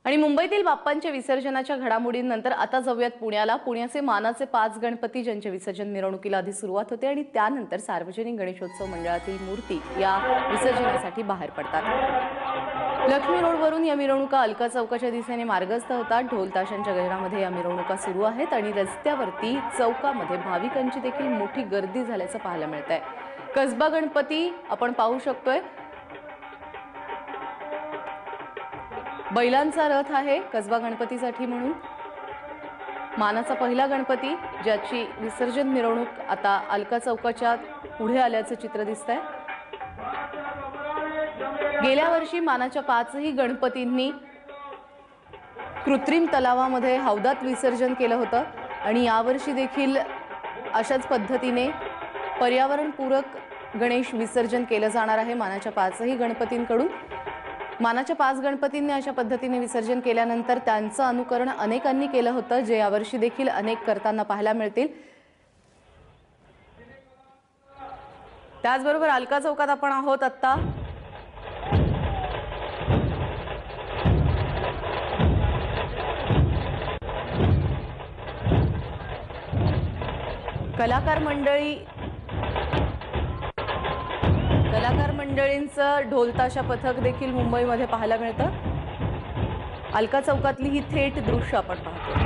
आणि मुंबईतील बाप्पांच्या विसर्जनाच्या घडामोडींनंतर आता जाऊयात पुण्याला। पुण्याचे मानाचे 5 गणपती ज्यांच्या विसर्जन मिरवणुकीला आधी सुरुवात होते आणि त्यानंतर सार्वजनिक गणेशोत्सव मंडळातील मूर्ती या विसर्जनासाठी बाहेर पडतात। लक्ष्मी रोडवरून या मिरवणुका अलका चौकाच्या दिशेने मार्गस्थ होतात। ढोल ताशांच्या गजरामध्ये या मिरवणुका सुरू आहेत आणि रस्त्यावरती चौकामध्ये भाविकांची देखील मोठी गर्दी झाल्याचं पाहायला मिळतंय। कसबा गणपती आपण पाहू शकतोय, बैलांचा रथ आहे कसबा गणपतीसाठी म्हणून। मानाचा पहिला गणपती ज्याची विसर्जन मिरवणूक आता अलका चौकाच्या पुढे आल्याचं चित्र दिसतंय। गेल्या वर्षी मानाच्या 5ही गणपतींनी कृत्रिम तलावामध्ये हौदात विसर्जन केलं होतं आणि यावर्षी देखील अशाच पद्धतीने पर्यावरणपूरक गणेश विसर्जन केलं जाणार आहे मानाच्या 5ही गणपतींकडून। मानाच्या 5 गणपतींनी अशा पद्धतीने विसर्जन केल्यानंतर त्यांचं अनुकरण अनेकांनी केलं होतं, जे यावर्षी देखील अनेक करताना पाहायला मिळतील। त्याचबरोबर अलका चौकात आपण आहोत आता। कलाकार मंडळींचं ढोलताशा पथक देखील मुंबईमध्ये पाहायला मिळतं। अलका चौकातली ही थेट दृश्य आपण पाहतो।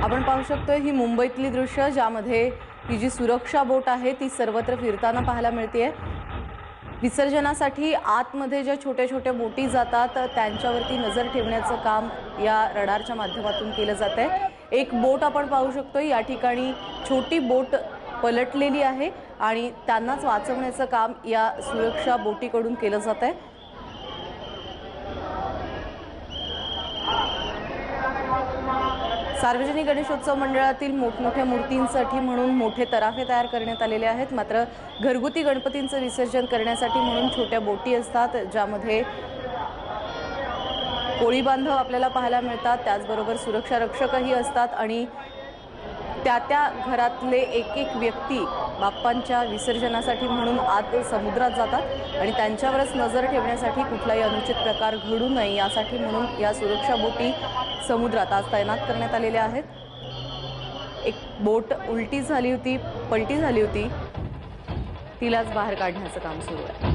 आपण पाहू शकतोय ही मुंबईतली दृश्य, ज्यामध्ये ही जी सुरक्षा बोट आहे ती सर्वत्र फिरताना पाहायला मिळतेय। विसर्जनासाठी आतमध्ये ज्या छोट्या छोट्या बोटी जातात त्यांच्यावरती नजर ठेवण्याचं काम या रडारच्या माध्यमातून केलं जातंय। एक बोट आपण पाहू शकतोय, या ठिकाणी छोटी बोट पलटलेली आहे आणि त्यांनाच वाचवण्याचं काम या सुरक्षा बोटीकडून केलं जातंय। सार्वजनिक गणेशोत्सव मंडळातील मोठमोठ्या मूर्तींसाठी म्हणून मोठे तराफे तयार करण्यात आलेले आहेत, मात्र घरगुती गणपतींचं विसर्जन करण्यासाठी म्हणून छोट्या बोटी असतात, ज्यामध्ये कोळी बांधव आपल्याला पाहायला मिळतात, त्याचबरोबर सुरक्षा रक्षकही असतात आणि त्या घरातले एक एक व्यक्ती बाप्पांच्या विसर्जनासाठी म्हणून आत समुद्रात जातात आणि त्यांच्यावरच नजर ठेवण्यासाठी कुठलाही अनुचित प्रकार घडू नये यासाठी म्हणून या सुरक्षा बोटी समुद्रात आज तैनात करण्यात आलेल्या आहेत. एक बोट पलटी झाली होती, तिलाच बाहेर काढण्याचं काम सुरू आहे.